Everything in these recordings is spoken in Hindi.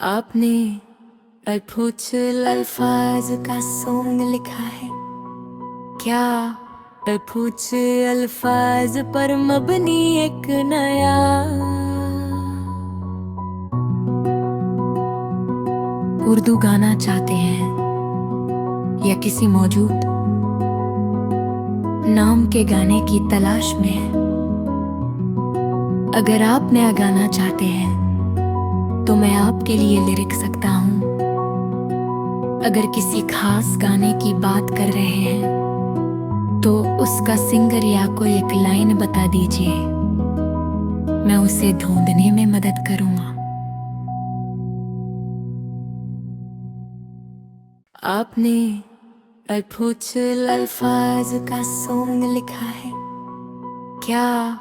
आपने अद्भुत अल्फाज का सॉन्ग लिखा है क्या? अद्भुत अल्फाज पर मबनी एक नया उर्दू गाना चाहते हैं या किसी मौजूद नाम के गाने की तलाश में है? अगर आप नया गाना चाहते हैं तो मैं आपके लिए लिरिक सकता हूँ। अगर किसी खास गाने की बात कर रहे हैं तो उसका सिंगर या कोई एक लाइन बता दीजिए, मैं उसे ढूंढने में मदद करूँगा। आपने अद्भुत अल्फाज का सॉन्ग लिखा है क्या?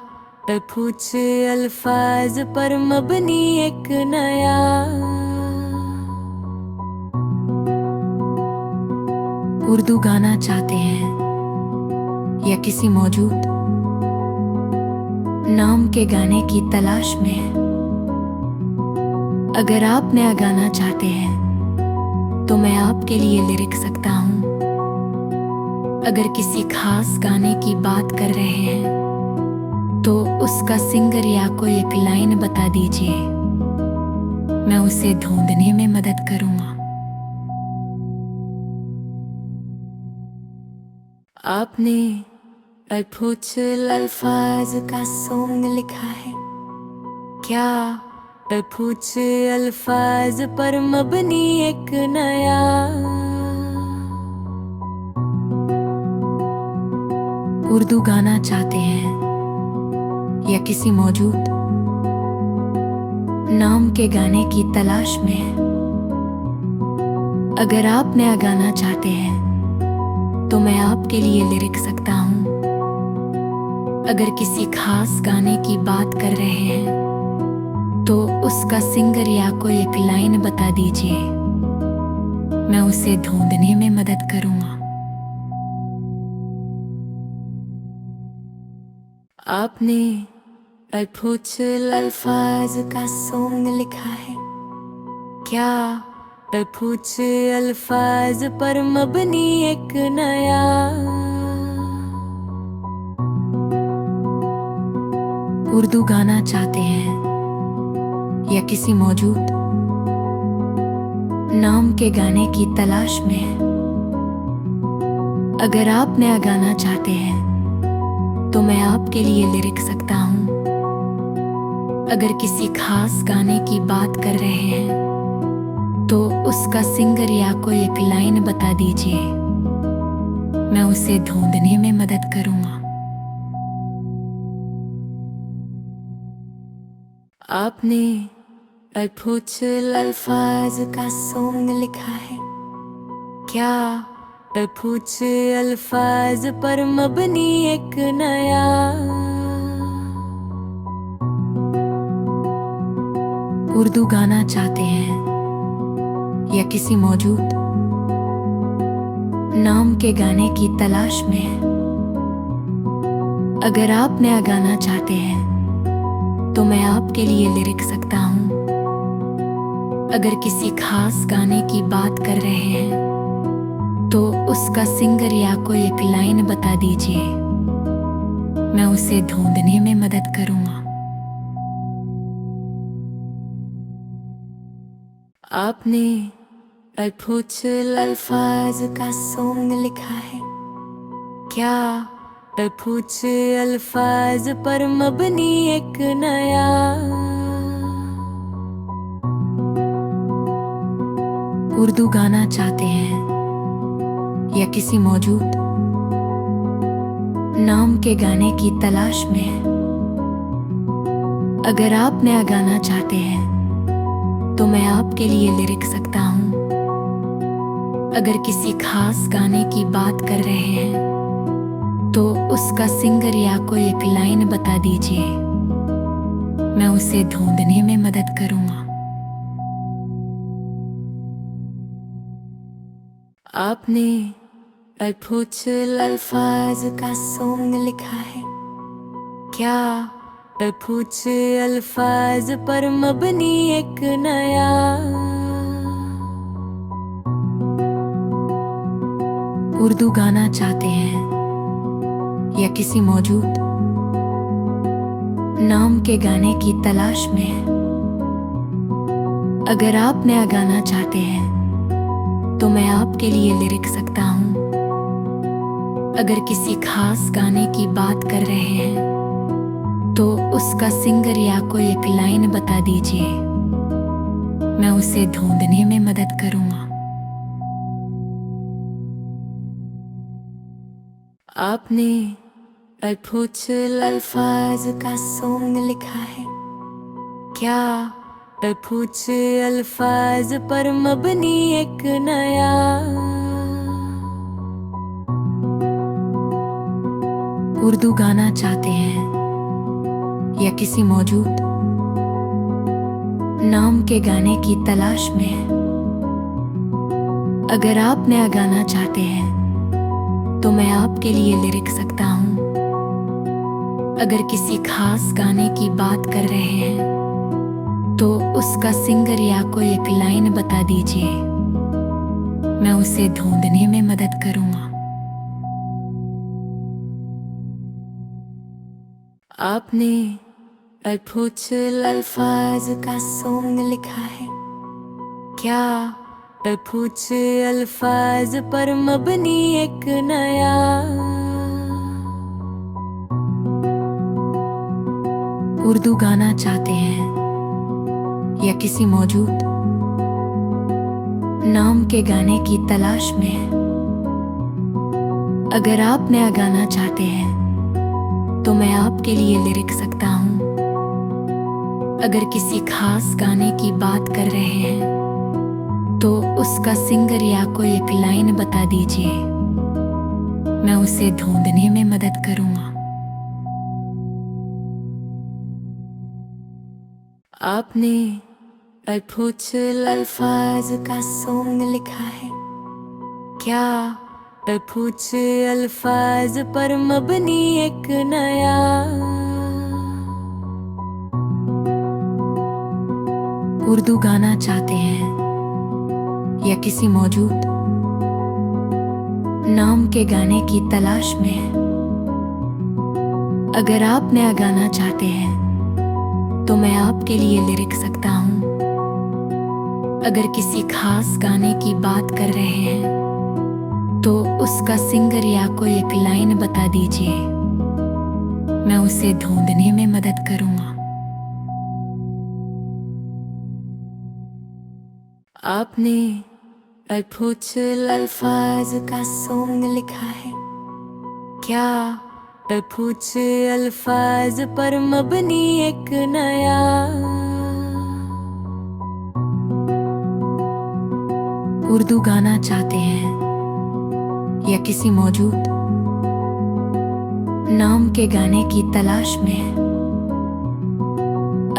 अद्भुत अल्फाज पर मबनी एक नया उर्दू गाना चाहते हैं या किसी मौजूद नाम के गाने की तलाश में है? अगर आप नया गाना चाहते हैं तो मैं आपके लिए लिरिक सकता हूँ। अगर किसी खास गाने की बात कर रहे हैं तो उसका सिंगर या कोई एक लाइन बता दीजिए, मैं उसे ढूंढने में मदद करूँगा। आपने अद्भुत अल्फाज का सॉन्ग लिखा है क्या? अद्भुत अल्फाज पर मबनी एक नया उर्दू गाना चाहते हैं या किसी मौजूद नाम के गाने की तलाश में है? अगर आप नया गाना चाहते हैं तो मैं आपके लिए लिरिक सकता हूँ। अगर किसी खास गाने की बात कर रहे हैं तो उसका सिंगर या कोई एक लाइन बता दीजिए, मैं उसे ढूंढने में मदद करूँगा। आपने अद्भुत अल्फाज का सॉन्ग लिखा है क्या? अद्भुत अल्फाज पर मबनी एक नया उर्दू गाना चाहते हैं या किसी मौजूद नाम के गाने की तलाश में है? अगर आप नया गाना चाहते हैं तो मैं आपके लिए लिरिक सकता हूँ। अगर किसी खास गाने की बात कर रहे हैं तो उसका सिंगर या कोई एक लाइन बता दीजिए, मैं उसे ढूंढने में मदद करूँगा। आपने अद्भुत अल्फाज का सॉन्ग लिखा है क्या? अद्भुत अल्फाज पर मबनी एक नया उर्दू गाना चाहते हैं या किसी मौजूद नाम के गाने की तलाश में है? अगर आप नया गाना चाहते हैं तो मैं आपके लिए लिरिक सकता हूँ। अगर किसी खास गाने की बात कर रहे हैं तो उसका सिंगर या कोई एक लाइन बता दीजिए, मैं उसे ढूंढने में मदद करूँगा। आपने अद्भुत अल्फाज का सॉन्ग लिखा है क्या? अद्भुत अल्फाज पर मबनी एक नया उर्दू गाना चाहते हैं या किसी मौजूद नाम के गाने की तलाश में है? अगर आप नया गाना चाहते हैं तो मैं आपके लिए लिरिक सकता हूँ। अगर किसी खास गाने की बात कर रहे हैं तो उसका सिंगर या कोई एक लाइन बता दीजिए, मैं उसे ढूंढने में मदद करूँगा। आपने अद्भुत अल्फाज का सॉन्ग लिखा है क्या? अद्भुत अल्फाज पर मबनी एक नया उर्दू गाना चाहते हैं या किसी मौजूद नाम के गाने की तलाश में हैं। अगर आप नया गाना चाहते हैं तो मैं आपके लिए लिरिक सकता हूँ। अगर किसी खास गाने की बात कर रहे हैं तो उसका सिंगर या कोई एक लाइन बता दीजिए, मैं उसे ढूंढने में मदद करूँगा। आपने अद्भुत अल्फाज का सॉन्ग लिखा है क्या? अद्भुत अल्फाज पर मबनी एक नया उर्दू गाना चाहते हैं या किसी मौजूद नाम के गाने की तलाश में हैं। अगर आप नया गाना चाहते हैं तो मैं आपके लिए लिरिक सकता हूँ। अगर किसी खास गाने की बात कर रहे हैं तो उसका सिंगर या कोई एक लाइन बता दीजिए, मैं उसे ढूंढने में मदद करूँगा। आपने अद्भुत अल्फाज का सॉन्ग लिखा है क्या? अद्भुत अल्फाज पर मबनी एक नया उर्दू गाना चाहते हैं या किसी मौजूद नाम के गाने की तलाश में हैं। अगर आप नया गाना चाहते हैं तो मैं आपके लिए लिरिक सकता हूँ। अगर किसी खास गाने की बात कर रहे हैं तो उसका सिंगर या कोई एक लाइन बता दीजिए, मैं उसे ढूंढने में मदद करूँगा। आपने अद्भुत अल्फाज का सॉन्ग लिखा है क्या? अद्भुत अल्फाज पर मबनी एक नया उर्दू गाना चाहते हैं या किसी मौजूद नाम के गाने की तलाश में हैं। अगर आप नया गाना चाहते हैं तो मैं आपके लिए लिरिक सकता हूँ। अगर किसी खास गाने की बात कर रहे हैं तो उसका सिंगर या कोई एक लाइन बता दीजिए, मैं उसे ढूंढने में मदद करूँगा। आपने अद्भुत अल्फाज का सॉन्ग लिखा है क्या? अद्भुत अल्फाज पर मबनी एक नया उर्दू गाना चाहते हैं या किसी मौजूद नाम के गाने की तलाश में हैं।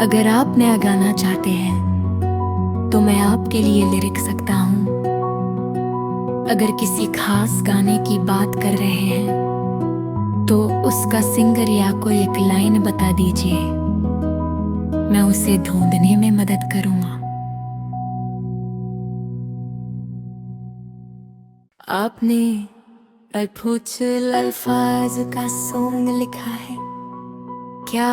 अगर आप नया गाना चाहते हैं तो मैं आपके लिए लिरिक सकता हूँ। अगर किसी खास गाने की बात कर रहे हैं तो उसका सिंगर या कोई एक लाइन बता दीजिए, मैं उसे ढूंढने में मदद करूँगा। आपने अद्भुत अल्फाज का सॉन्ग लिखा है क्या?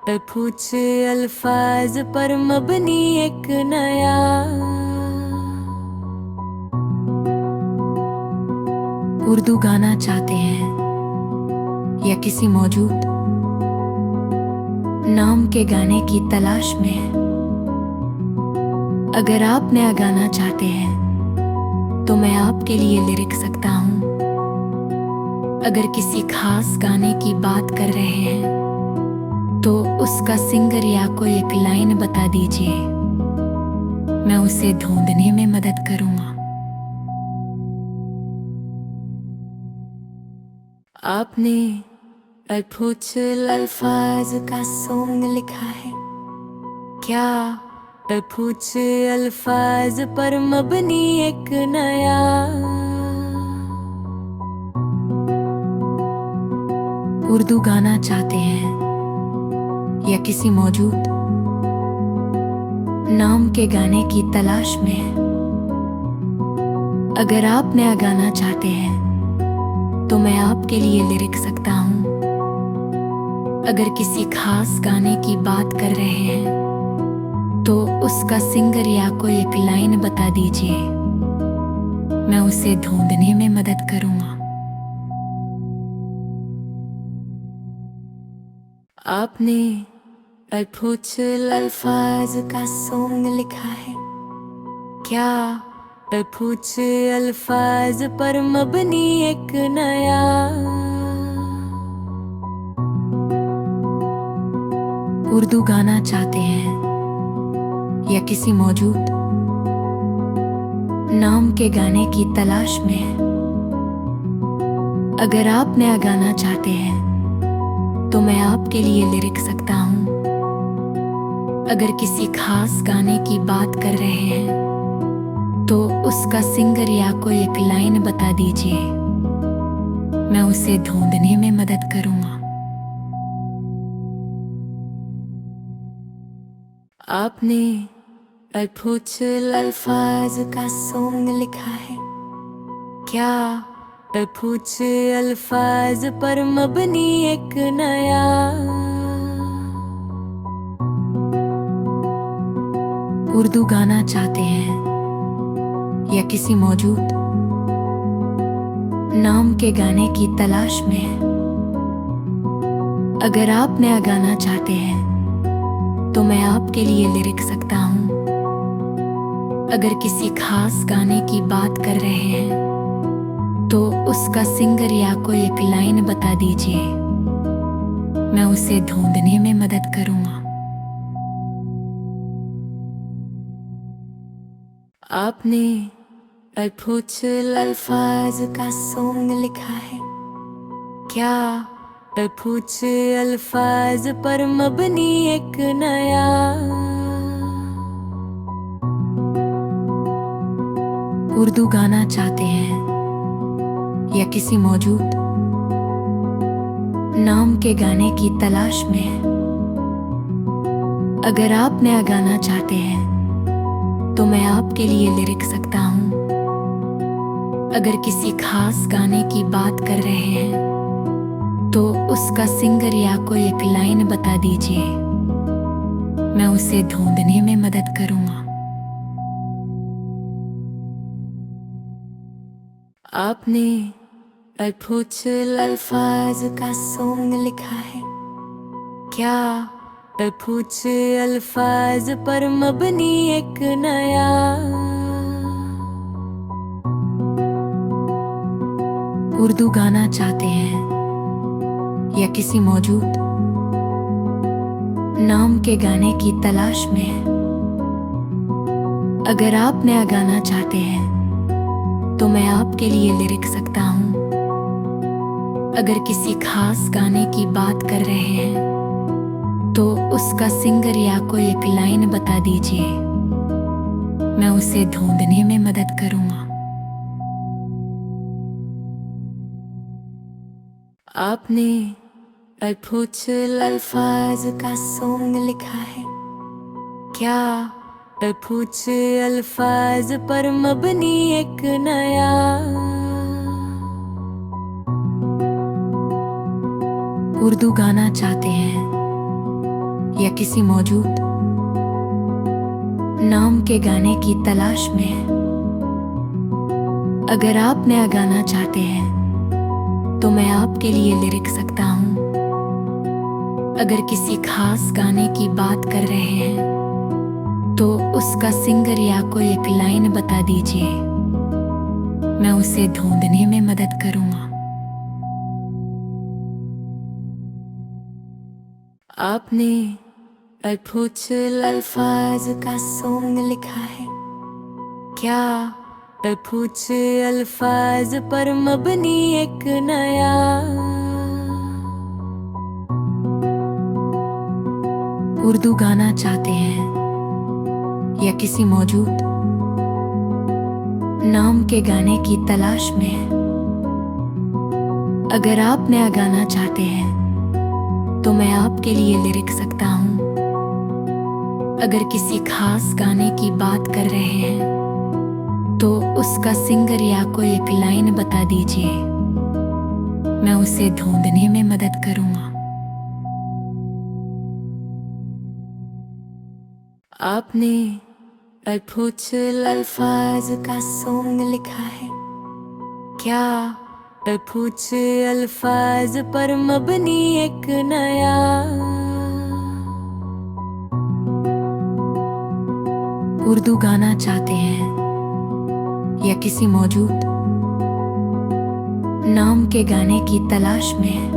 अद्भुत अल्फाज पर मबनी एक नया उर्दू गाना चाहते हैं या किसी मौजूद नाम के गाने की तलाश में हैं। अगर आप नया गाना चाहते हैं तो मैं आपके लिए लिरिक सकता हूँ। अगर किसी खास गाने की बात कर रहे हैं तो उसका सिंगर या कोई एक लाइन बता दीजिए, मैं उसे ढूंढने में मदद करूँगा। आपने अद्भुत अल्फाज का सॉन्ग लिखा है क्या? अद्भुत अल्फाज पर मबनी एक नया उर्दू गाना चाहते हैं या किसी मौजूद नाम के गाने की तलाश में हैं। अगर आप नया गाना चाहते हैं तो मैं आपके लिए लिरिक सकता हूँ। अगर किसी खास गाने की बात कर रहे हैं तो उसका सिंगर या कोई एक लाइन बता दीजिए, मैं उसे ढूंढने में मदद करूँगा। आपने कुछ अल्फाज का सॉन्ग लिखा है क्या? कुछ अल्फाज पर मबनी एक नया। उर्दू गाना चाहते हैं या किसी मौजूद नाम के गाने की तलाश में है? अगर आप नया गाना चाहते हैं तो मैं आपके लिए लिरिक सकता हूँ। अगर किसी खास गाने की बात कर रहे हैं तो उसका सिंगर या कोई एक लाइन बता दीजिए, मैं उसे ढूंढने में मदद करूँगा। आपने कुछ अल्फाज का सॉन्ग लिखा है क्या? कुछ अल्फाज पर मबनी एक नया। उर्दू गाना चाहते हैं या किसी मौजूद नाम के गाने की तलाश में है? अगर आप नया गाना चाहते हैं तो मैं आपके लिए लिरिक सकता हूँ। अगर किसी खास गाने की बात कर रहे हैं तो उसका सिंगर या कोई एक लाइन बता दीजिए, मैं उसे ढूंढने में मदद करूँगा। आपने कुछ अल्फाज का सॉन्ग लिखा है क्या? कुछ अल्फाज पर मबनी एक नया। उर्दू गाना चाहते हैं या किसी मौजूद नाम के गाने की तलाश में है? अगर आप नया गाना चाहते हैं तो मैं आपके लिए लिरिक सकता हूँ। अगर किसी खास गाने की बात कर रहे हैं तो उसका सिंगर या कोई एक लाइन बता दीजिए, मैं उसे ढूंढने में मदद करूँगा। आपने कुछ अल्फाज का सॉन्ग लिखा है क्या? कुछ अल्फाज पर मबनी एक नया। उर्दू गाना चाहते हैं या किसी मौजूद नाम के गाने की तलाश में है? अगर आप नया गाना चाहते हैं तो मैं आपके लिए लिरिक सकता हूँ। अगर किसी खास गाने की बात कर रहे हैं तो उसका सिंगर या कोई एक लाइन बता दीजिए, मैं उसे ढूंढने में मदद करूँगा। आपने कुछ अल्फाज का सॉन्ग लिखा है क्या? कुछ अल्फाज पर मबनी एक नया। उर्दू गाना चाहते हैं या किसी मौजूद नाम के गाने की तलाश में है? अगर आप नया गाना चाहते हैं तो मैं आपके लिए लिरिक सकता हूँ। अगर किसी खास गाने की बात कर रहे हैं तो उसका सिंगर या कोई एक लाइन बता दीजिए, मैं उसे ढूंढने में मदद करूँगा। आपने कुछ अल्फाज का सॉन्ग लिखा है क्या? कुछ अल्फाज पर मबनी एक नया। उर्दू गाना चाहते हैं या किसी मौजूद नाम के गाने की तलाश में है? अगर आप नया गाना चाहते हैं तो मैं आपके लिए लिरिक सकता हूँ। अगर किसी खास गाने की बात कर रहे हैं तो उसका सिंगर या कोई एक लाइन बता दीजिए, मैं उसे ढूंढने में मदद करूंगा। आपने अल्फुचल अल्फाज का सॉन्ग लिखा है क्या? अल्फुच अल्फाज पर मबनी एक नया उर्दू गाना चाहते हैं या किसी मौजूद नाम के गाने की तलाश में है?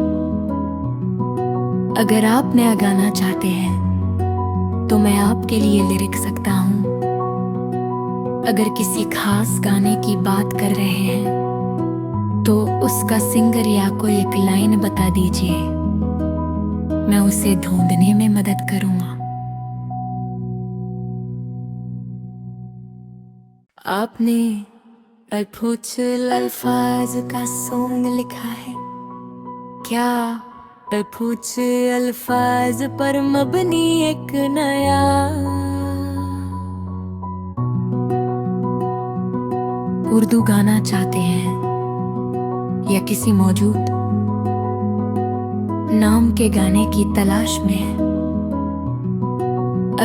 अगर आप नया गाना चाहते हैं तो मैं आपके लिए लिरिक सकता हूँ। अगर किसी खास गाने की बात कर रहे हैं तो उसका सिंगर या कोई एक लाइन बता दीजिए, मैं उसे ढूंढने में मदद करूंगा। आपने अल्फुचल अल्फाज का सॉन्ग लिखा है क्या? अल्फुच अल्फाज पर मबनी एक नया उर्दू गाना चाहते हैं या किसी मौजूद नाम के गाने की तलाश में है?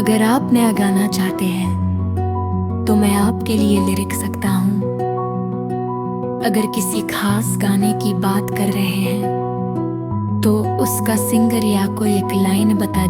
अगर आप नया गाना चाहते हैं तो मैं आपके लिए लिरिक सकता हूँ। अगर किसी खास गाने की बात कर रहे हैं तो उसका सिंगर या कोई एक लाइन बता